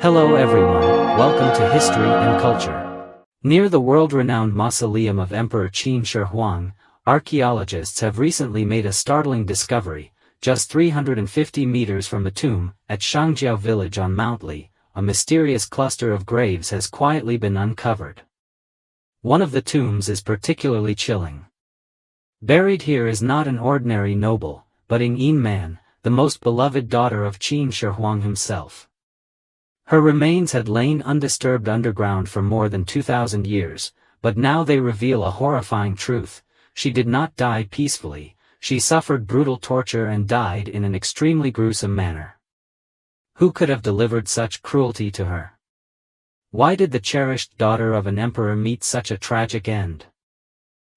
Hello everyone, welcome to History and Culture. Near the world-renowned mausoleum of Emperor Qin Shi Huang, archaeologists have recently made a startling discovery. Just 350 meters from the tomb, at Shangjiao village on Mount Li, a mysterious cluster of graves has quietly been uncovered. One of the tombs is particularly chilling. Buried here is not an ordinary noble, but Yinman, the most beloved daughter of Qin Shi Huang himself. Her remains had lain undisturbed underground for more than 2,000 years, but now they reveal a horrifying truth: she did not die peacefully, she suffered brutal torture and died in an extremely gruesome manner. Who could have delivered such cruelty to her? Why did the cherished daughter of an emperor meet such a tragic end?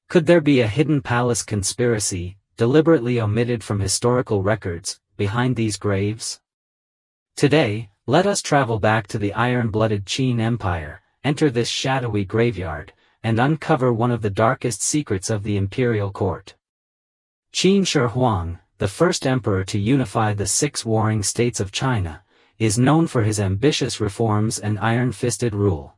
Could there be a hidden palace conspiracy, deliberately omitted from historical records, behind these graves? Today, let us travel back to the iron-blooded Qin Empire, enter this shadowy graveyard, and uncover one of the darkest secrets of the imperial court. Qin Shi Huang, the first emperor to unify the 6 warring states of China, is known for his ambitious reforms and iron-fisted rule.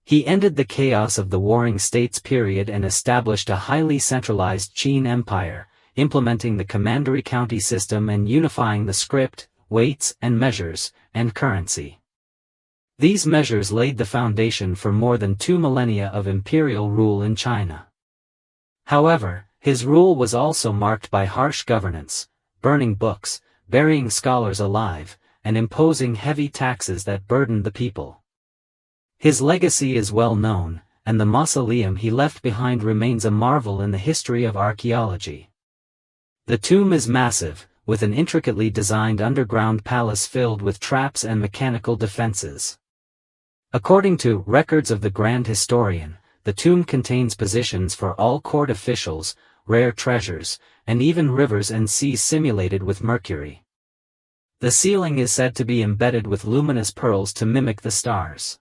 He ended the chaos of the warring states period and established a highly centralized Qin Empire, implementing the commandery county system and unifying the script, weights and measures, and currency. These measures laid the foundation for more than 2 millennia of imperial rule in China. However, his rule was also marked by harsh governance, burning books, burying scholars alive, and imposing heavy taxes that burdened the people. His legacy is well known, and the mausoleum he left behind remains a marvel in the history of archaeology. The tomb is massive, with an intricately designed underground palace filled with traps and mechanical defenses. According to records of the Grand Historian, the tomb contains positions for all court officials, rare treasures, and even rivers and seas simulated with mercury. The ceiling is said to be embedded with luminous pearls to mimic the stars.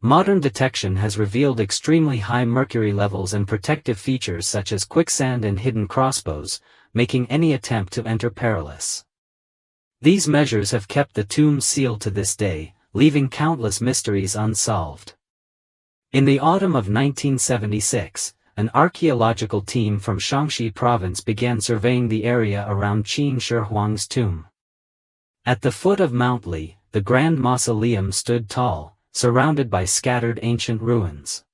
Modern detection has revealed extremely high mercury levels and protective features such as quicksand and hidden crossbows, making any attempt to enter perilous. These measures have kept the tomb sealed to this day, leaving countless mysteries unsolved. In the autumn of 1976, an archaeological team from Kangxi province began surveying the area around Qin Shi Huang's tomb. At the foot of Mount Li, the grand mausoleum stood tall, surrounded by scattered ancient ruins.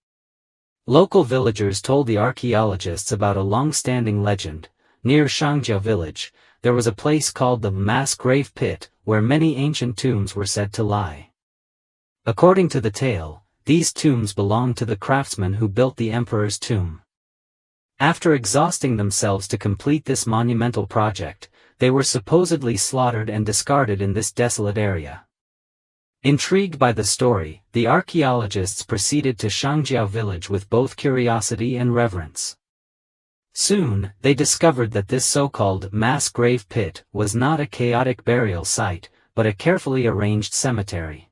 Local villagers told the archaeologists about a long-standing legend. Near Shangjiao village, there was a place called the mass grave pit, where many ancient tombs were said to lie. According to the tale, these tombs belonged to the craftsmen who built the emperor's tomb. After exhausting themselves to complete this monumental project, they were supposedly slaughtered and discarded in this desolate area. Intrigued by the story, the archaeologists proceeded to Shangjiao village with both curiosity and reverence. Soon, they discovered that this so-called mass grave pit was not a chaotic burial site, but a carefully arranged cemetery.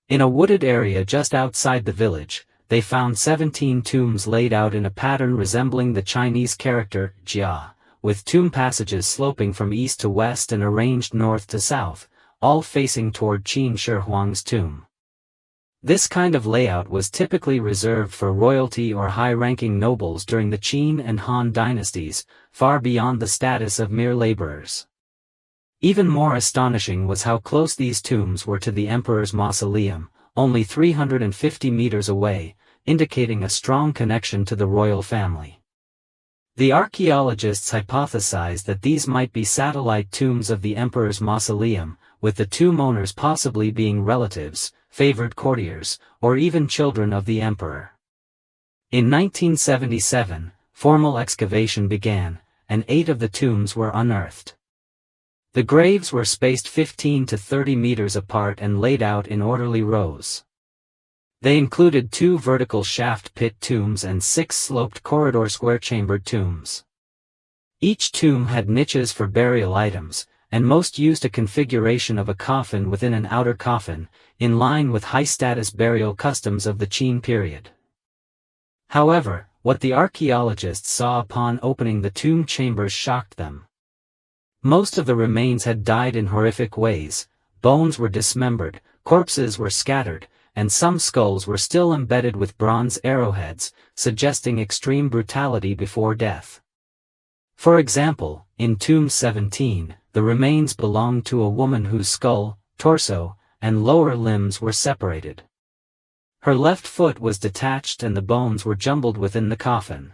In a wooded area just outside the village, they found 17 tombs laid out in a pattern resembling the Chinese character Jia, with tomb passages sloping from east to west and arranged north to south, all facing toward Qin Shi Huang's tomb. This kind of layout was typically reserved for royalty or high-ranking nobles during the Qing and Han dynasties, far beyond the status of mere laborers. Even more astonishing was how close these tombs were to the emperor's mausoleum, only 350 meters away, indicating a strong connection to the royal family. The archaeologists hypothesized that these might be satellite tombs of the emperor's mausoleum, with the tomb owners possibly being relatives, favored courtiers, or even children of the emperor. In 1977, formal excavation began, and 8 of the tombs were unearthed. The graves were spaced 15 to 30 meters apart and laid out in orderly rows. They included 2 vertical shaft pit tombs and 6 sloped corridor square-chambered tombs. Each tomb had niches for burial items, and most used a configuration of a coffin within an outer coffin, in line with high-status burial customs of the Qin period. However, what the archaeologists saw upon opening the tomb chambers shocked them. Most of the remains had died in horrific ways, bones were dismembered, corpses were scattered, and some skulls were still embedded with bronze arrowheads, suggesting extreme brutality before death. For example, in Tomb 17, the remains belonged to a woman whose skull, torso, and lower limbs were separated. Her left foot was detached and the bones were jumbled within the coffin.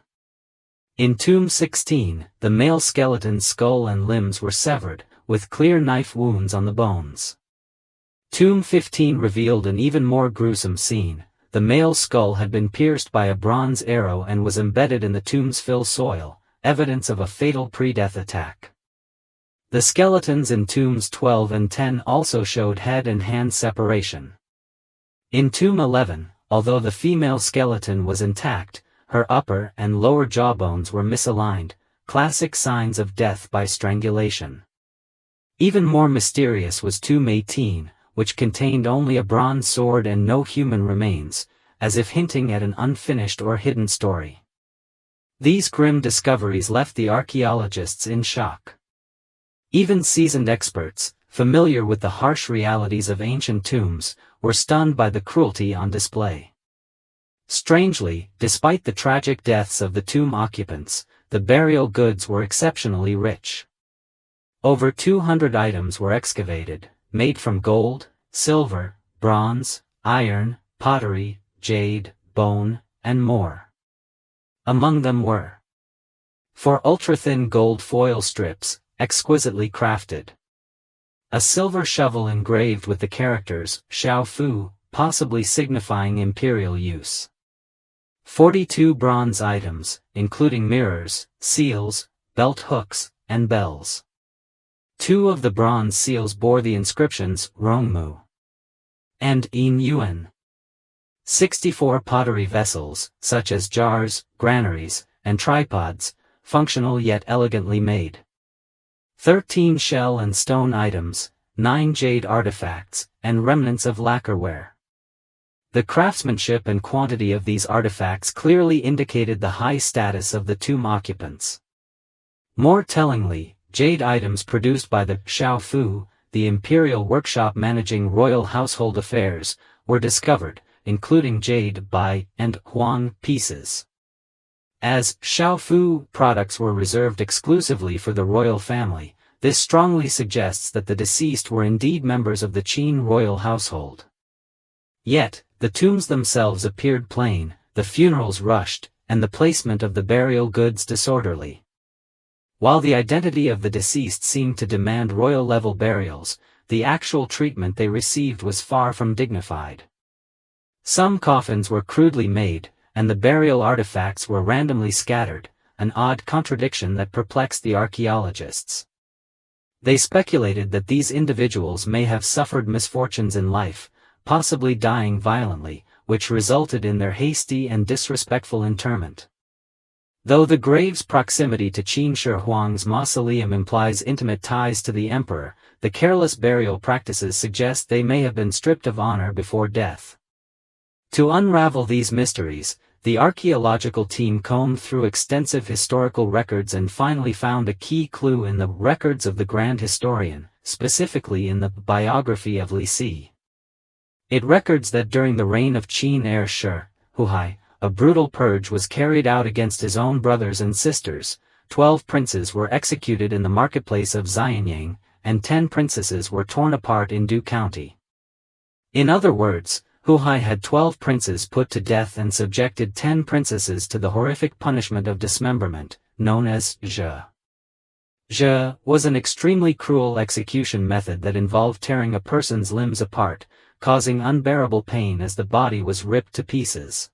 In Tomb 16, the male skeleton's skull and limbs were severed, with clear knife wounds on the bones. Tomb 15 revealed an even more gruesome scene. The male skull had been pierced by a bronze arrow and was embedded in the tomb's fill soil, evidence of a fatal pre-death attack. The skeletons in Tombs 12 and 10 also showed head and hand separation. In Tomb 11, although the female skeleton was intact, her upper and lower jawbones were misaligned, classic signs of death by strangulation. Even more mysterious was Tomb 18, which contained only a bronze sword and no human remains, as if hinting at an unfinished or hidden story. These grim discoveries left the archaeologists in shock. Even seasoned experts, familiar with the harsh realities of ancient tombs, were stunned by the cruelty on display. Strangely, despite the tragic deaths of the tomb occupants, the burial goods were exceptionally rich. Over 200 items were excavated, made from gold, silver, bronze, iron, pottery, jade, bone, and more. Among them were 4 ultra-thin gold foil strips, exquisitely crafted. A silver shovel engraved with the characters Xiao Fu, possibly signifying imperial use. 42 bronze items, including mirrors, seals, belt hooks, and bells. 2 of the bronze seals bore the inscriptions Rongmu and Yin Yuan. 64 pottery vessels, such as jars, granaries, and tripods, functional yet elegantly made. 13 shell and stone items, 9 jade artifacts, and remnants of lacquerware. The craftsmanship and quantity of these artifacts clearly indicated the high status of the tomb occupants. More tellingly, jade items produced by the Xiao Fu, the imperial workshop managing royal household affairs, were discovered, including jade Bai and Huang pieces. As Xiao Fu products were reserved exclusively for the royal family, this strongly suggests that the deceased were indeed members of the Qin royal household. Yet, the tombs themselves appeared plain, the funerals rushed, and the placement of the burial goods disorderly. While the identity of the deceased seemed to demand royal-level burials, the actual treatment they received was far from dignified. Some coffins were crudely made, and the burial artifacts were randomly scattered, an odd contradiction that perplexed the archaeologists. They speculated that these individuals may have suffered misfortunes in life, possibly dying violently, which resulted in their hasty and disrespectful interment. Though the grave's proximity to Qin Shi Huang's mausoleum implies intimate ties to the emperor, the careless burial practices suggest they may have been stripped of honor before death. To unravel these mysteries, the archaeological team combed through extensive historical records and finally found a key clue in the records of the Grand Historian, specifically in the biography of Li Si. It records that during the reign of Qin heir Shi, Huai, a brutal purge was carried out against his own brothers and sisters. 12 princes were executed in the marketplace of Xianyang, and 10 princesses were torn apart in Du County. In other words, Huai had 12 princes put to death and subjected 10 princesses to the horrific punishment of dismemberment, known as zhe. Zhe was an extremely cruel execution method that involved tearing a person's limbs apart, causing unbearable pain as the body was ripped to pieces.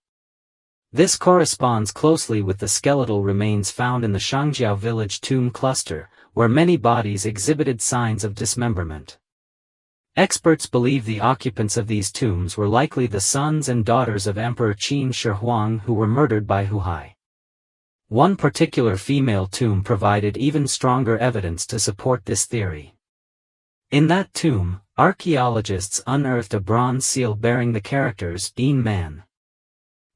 This corresponds closely with the skeletal remains found in the Shangjiao village tomb cluster, where many bodies exhibited signs of dismemberment. Experts believe the occupants of these tombs were likely the sons and daughters of Emperor Qin Shi Huang who were murdered by Huai. One particular female tomb provided even stronger evidence to support this theory. In that tomb, archaeologists unearthed a bronze seal bearing the characters Yinman.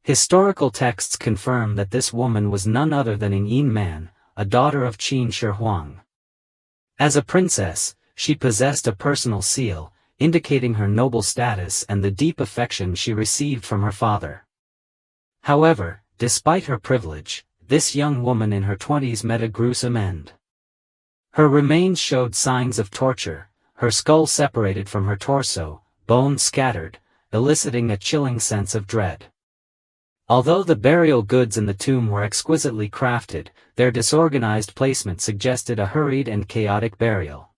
Historical texts confirm that this woman was none other than Yinman, a daughter of Qin Shi Huang. As a princess, she possessed a personal seal, indicating her noble status and the deep affection she received from her father. However, despite her privilege, this young woman in her 20s met a gruesome end. Her remains showed signs of torture, her skull separated from her torso, bones scattered, eliciting a chilling sense of dread. Although the burial goods in the tomb were exquisitely crafted, their disorganized placement suggested a hurried and chaotic burial.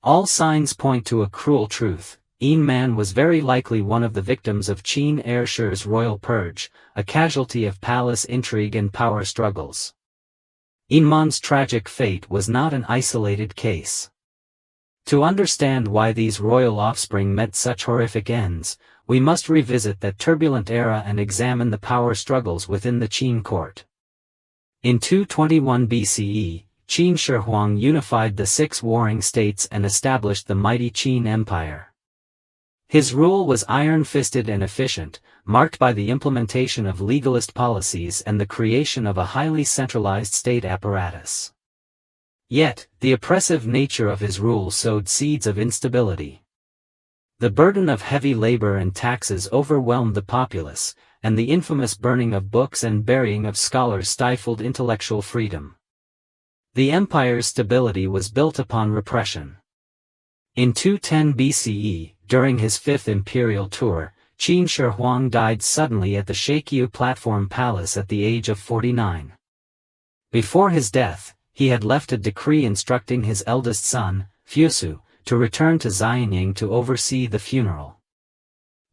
All signs point to a cruel truth: Yinman was very likely one of the victims of Qin Empire royal purge, a casualty of palace intrigue and power struggles. Yinman's tragic fate was not an isolated case. To understand why these royal offspring met such horrific ends, we must revisit that turbulent era and examine the power struggles within the Qin court. In 221 BCE, Qin Shi Huang unified the 6 warring states and established the mighty Qin Empire. His rule was iron-fisted and efficient, marked by the implementation of legalist policies and the creation of a highly centralized state apparatus. Yet, the oppressive nature of his rule sowed seeds of instability. The burden of heavy labor and taxes overwhelmed the populace, and the infamous burning of books and burying of scholars stifled intellectual freedom. The empire's stability was built upon repression. In 210 BCE, during his 5th imperial tour, Qin Shi Huang died suddenly at the Xiao platform palace at the age of 49. Before his death, he had left a decree instructing his eldest son, Fusu, to return to Xianying to oversee the funeral.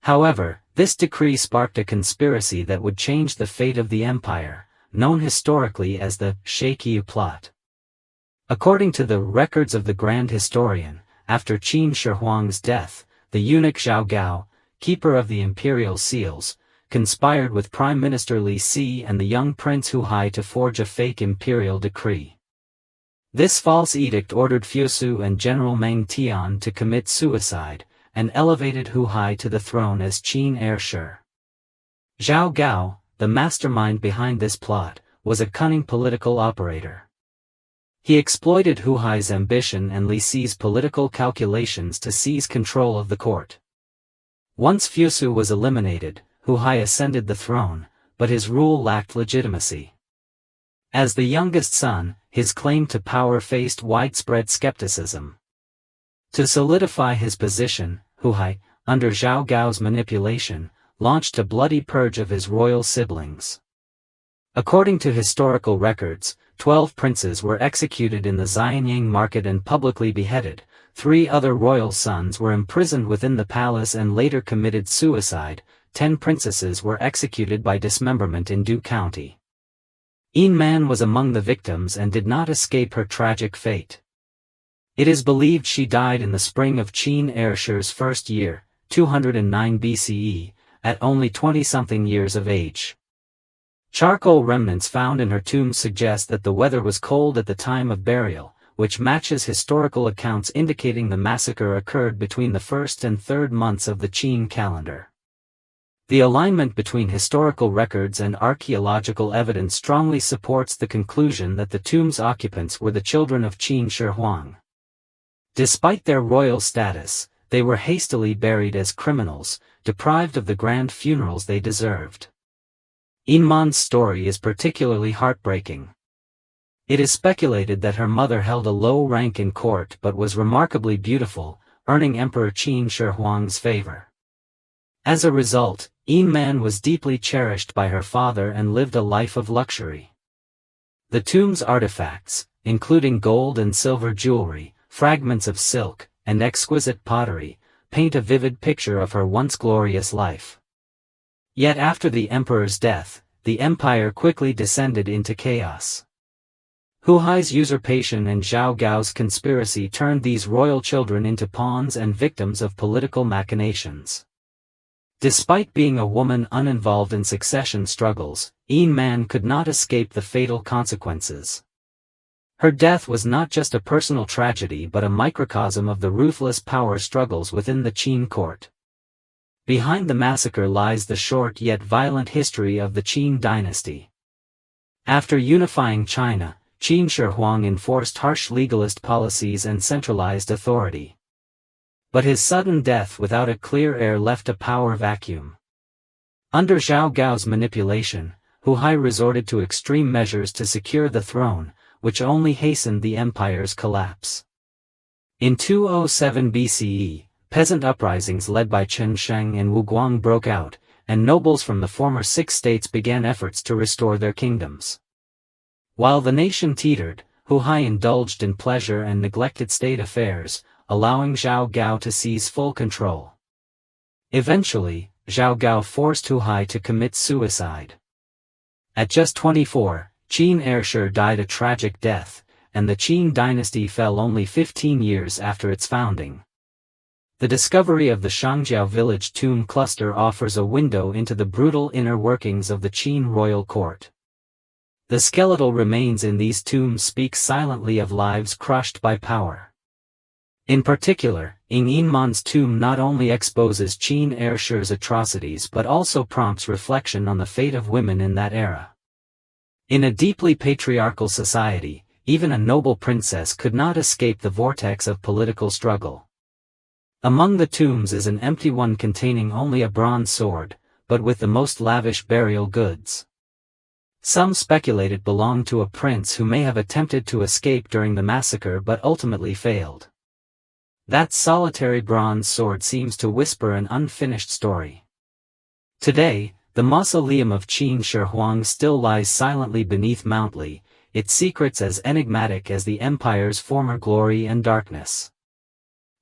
However, this decree sparked a conspiracy that would change the fate of the empire, known historically as the Xiao plot. According to the records of the Grand Historian, after Qin Shi Huang's death, the eunuch Xiao, keeper of the imperial seals, conspired with Prime Minister Li Si and the young Prince Huai to forge a fake imperial decree. This false edict ordered Fusu and General Meng Tian to commit suicide, and elevated Huai to the throne as Qin heir. Xiao, the mastermind behind this plot, was a cunning political operator. He exploited Huai's ambition and Li Si's political calculations to seize control of the court. Once Fusu was eliminated, Huai ascended the throne, but his rule lacked legitimacy. As the youngest son, his claim to power faced widespread skepticism. To solidify his position, Huai, under Xiao's manipulation, launched a bloody purge of his royal siblings. According to historical records, 12 princes were executed in the Xianying market and publicly beheaded. 3 other royal sons were imprisoned within the palace and later committed suicide. 10 princesses were executed by dismemberment in Du County. Yinman was among the victims and did not escape her tragic fate. It is believed she died in the spring of Qin Empire's first year, 209 BCE, at only 20-something years of age. Charcoal remnants found in her tomb suggest that the weather was cold at the time of burial, which matches historical accounts indicating the massacre occurred between the 1st and 3rd months of the Qin calendar. The alignment between historical records and archaeological evidence strongly supports the conclusion that the tomb's occupants were the children of Qin Shi Huang. Despite their royal status, they were hastily buried as criminals, deprived of the grand funerals they deserved. Yinman's story is particularly heartbreaking. It is speculated that her mother held a low rank in court but was remarkably beautiful, earning Emperor Qin Shi Huang's favor. As a result, Yinman was deeply cherished by her father and lived a life of luxury. The tomb's artifacts, including gold and silver jewelry, fragments of silk, and exquisite pottery, paint a vivid picture of her once glorious life. Yet after the emperor's death, the empire quickly descended into chaos. Huai's usurpation and Xiao's conspiracy turned these royal children into pawns and victims of political machinations. Despite being a woman uninvolved in succession struggles, Yinman could not escape the fatal consequences. Her death was not just a personal tragedy but a microcosm of the ruthless power struggles within the Qin court. Behind the massacre lies the short yet violent history of the Qing Dynasty. After unifying China, Qin Shi Huang enforced harsh legalist policies and centralized authority. But his sudden death without a clear heir left a power vacuum. Under Zhao Gao's manipulation, Huang resorted to extreme measures to secure the throne, which only hastened the empire's collapse. In 207 BCE, peasant uprisings led by Chen Sheng and Wu Guang broke out, and nobles from the former six states began efforts to restore their kingdoms. While the nation teetered, Huang indulged in pleasure and neglected state affairs, allowing Zhao Gao to seize full control. Eventually, Zhao Gao forced Huang to commit suicide. At just 24, Qin Empire died a tragic death, and the Qing Dynasty fell only 15 years after its founding. The discovery of the Shangjiao village tomb cluster offers a window into the brutal inner workings of the Qin royal court. The skeletal remains in these tombs speak silently of lives crushed by power. In particular, Yinman's tomb not only exposes Qin Empire's atrocities but also prompts reflection on the fate of women in that era. In a deeply patriarchal society, even a noble princess could not escape the vortex of political struggle. Among the tombs is an empty one containing only a bronze sword, but with the most lavish burial goods. Some speculate it belonged to a prince who may have attempted to escape during the massacre but ultimately failed. That solitary bronze sword seems to whisper an unfinished story. Today, the mausoleum of Qin Shi Huang still lies silently beneath Mount Li, its secrets as enigmatic as the empire's former glory and darkness.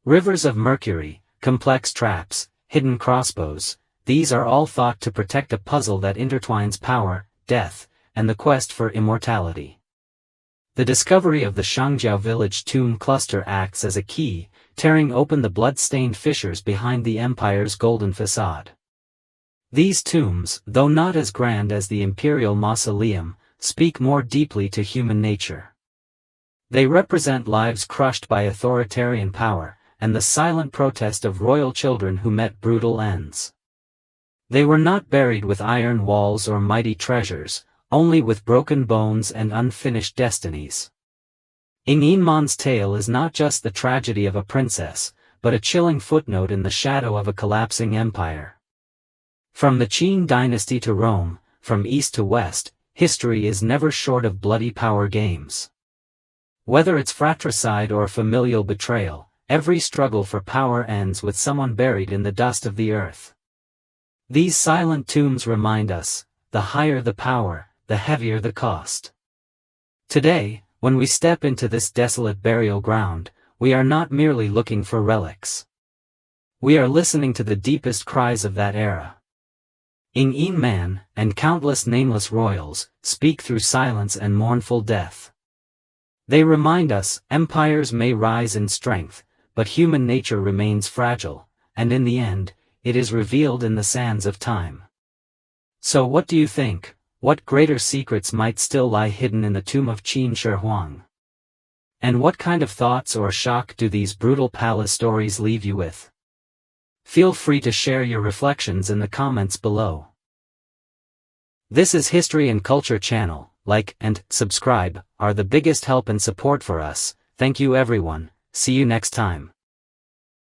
Rivers of mercury, complex traps, hidden crossbows, these are all thought to protect a puzzle that intertwines power, death, and the quest for immortality. The discovery of the Shangjiao village tomb cluster acts as a key, tearing open the blood-stained fissures behind the empire's golden facade. These tombs, though not as grand as the Imperial mausoleum, speak more deeply to human nature. They represent lives crushed by authoritarian power, and the silent protest of royal children who met brutal ends. They were not buried with iron walls or mighty treasures, only with broken bones and unfinished destinies. Yinman's tale is not just the tragedy of a princess, but a chilling footnote in the shadow of a collapsing empire. From the Qing Dynasty to Rome, from east to west, history is never short of bloody power games. Whether it's fratricide or familial betrayal, every struggle for power ends with someone buried in the dust of the earth. These silent tombs remind us, the higher the power, the heavier the cost. Today, when we step into this desolate burial ground, we are not merely looking for relics. We are listening to the deepest cries of that era. Yinman, and countless nameless royals, speak through silence and mournful death. They remind us, empires may rise in strength, but human nature remains fragile, and in the end, it is revealed in the sands of time. So what do you think? What greater secrets might still lie hidden in the tomb of Qin Shi Huang? And what kind of thoughts or shock do these brutal palace stories leave you with? Feel free to share your reflections in the comments below. This is History and Culture channel. Like and subscribe are the biggest help and support for us. Thank you everyone. See you next time.